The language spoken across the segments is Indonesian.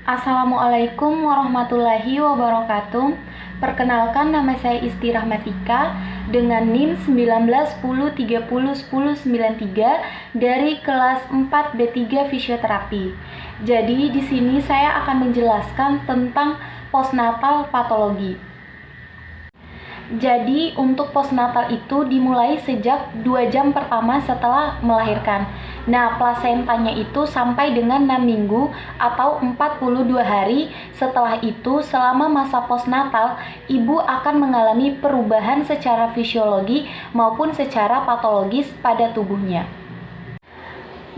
Assalamualaikum warahmatullahi wabarakatuh. Perkenalkan, nama saya Isti Rahmatika dengan NIM 1910301093 dari kelas 4 B3 Fisioterapi. Jadi di sini saya akan menjelaskan tentang postnatal patologi. Jadi untuk postnatal itu dimulai sejak 2 jam pertama setelah melahirkan. Nah, plasentanya itu sampai dengan 6 minggu atau 42 hari. Setelah itu, selama masa postnatal, ibu akan mengalami perubahan secara fisiologi maupun secara patologis pada tubuhnya.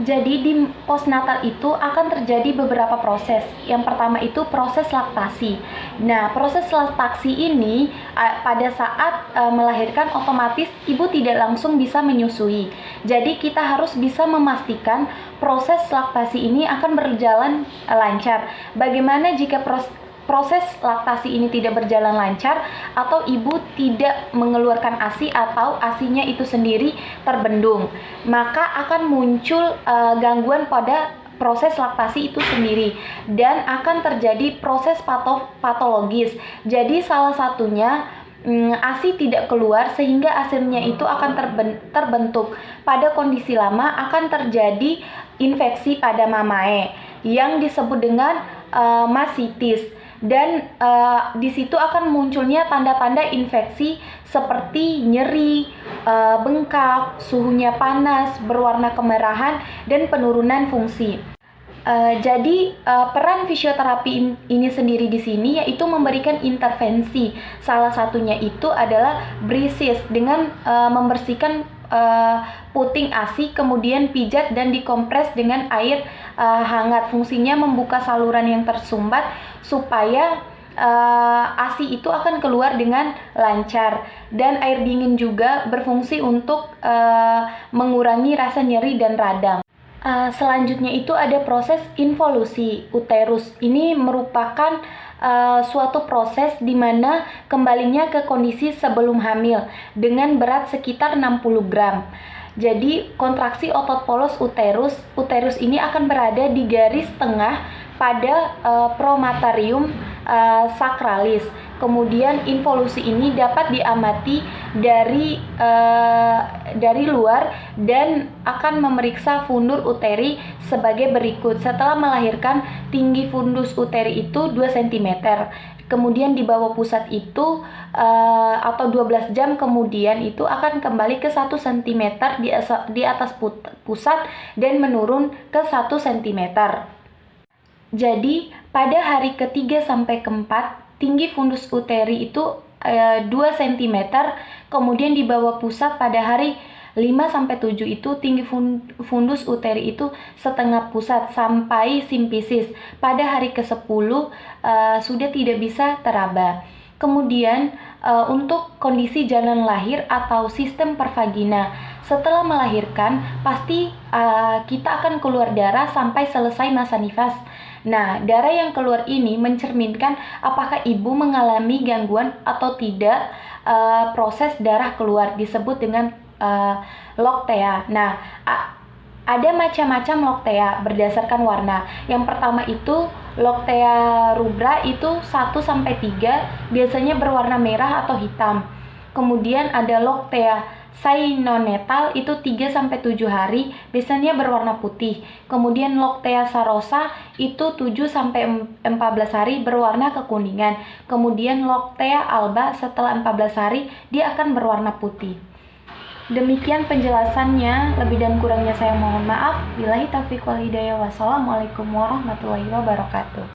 Jadi di postnatal itu akan terjadi beberapa proses. Yang pertama itu proses laktasi. Nah, proses laktasi ini pada saat melahirkan otomatis ibu tidak langsung bisa menyusui. Jadi kita harus bisa memastikan proses laktasi ini akan berjalan lancar. Bagaimana jika proses laktasi ini tidak berjalan lancar atau ibu tidak mengeluarkan ASI atau ASINya itu sendiri terbendung, maka akan muncul gangguan pada proses laktasi itu sendiri dan akan terjadi proses patologis. Jadi salah satunya ASI tidak keluar sehingga ASINnya itu akan terbentuk. Pada kondisi lama akan terjadi infeksi pada mamae yang disebut dengan masitis. Dan di situ akan munculnya tanda-tanda infeksi seperti nyeri, bengkak, suhunya panas, berwarna kemerahan, dan penurunan fungsi. Jadi peran fisioterapi ini sendiri di sini yaitu memberikan intervensi. Salah satunya itu adalah brisis dengan membersihkan puting ASI, kemudian pijat dan dikompres dengan air hangat. Fungsinya membuka saluran yang tersumbat supaya ASI itu akan keluar dengan lancar, dan air dingin juga berfungsi untuk mengurangi rasa nyeri dan radang. Selanjutnya itu ada proses involusi uterus. Ini merupakan suatu proses di mana kembalinya ke kondisi sebelum hamil dengan berat sekitar 60 gram. Jadi kontraksi otot polos uterus ini akan berada di garis tengah pada promatarium sacralis. Kemudian involusi ini dapat diamati dari luar dan akan memeriksa fundur uteri sebagai berikut. Setelah melahirkan, tinggi fundus uteri itu 2 cm. Kemudian di bawah pusat itu atau 12 jam kemudian itu akan kembali ke 1 cm di atas pusat dan menurun ke 1 cm. Jadi pada hari ke-3 sampai ke-4 tinggi fundus uteri itu 2 cm, kemudian di bawah pusat pada hari 5-7 itu tinggi fundus uteri itu setengah pusat sampai simpisis. Pada hari ke-10 sudah tidak bisa teraba. Kemudian untuk kondisi jalan lahir atau sistem pervagina, setelah melahirkan pasti kita akan keluar darah sampai selesai masa nifas. Nah, darah yang keluar ini mencerminkan apakah ibu mengalami gangguan atau tidak proses darah keluar, disebut dengan loktea. Nah, ada macam-macam loktea berdasarkan warna. Yang pertama itu loktea rubra itu 1-3, biasanya berwarna merah atau hitam. Kemudian ada loktea sainonetal itu 3-7 hari, biasanya berwarna putih. Kemudian loktea sarosa itu 7-14 hari berwarna kekuningan. Kemudian loktea alba setelah 14 hari dia akan berwarna putih. Demikian penjelasannya, lebih dan kurangnya saya mohon maaf. Billahi taufiq wal hidayah. Wassalamualaikum warahmatullahi wabarakatuh.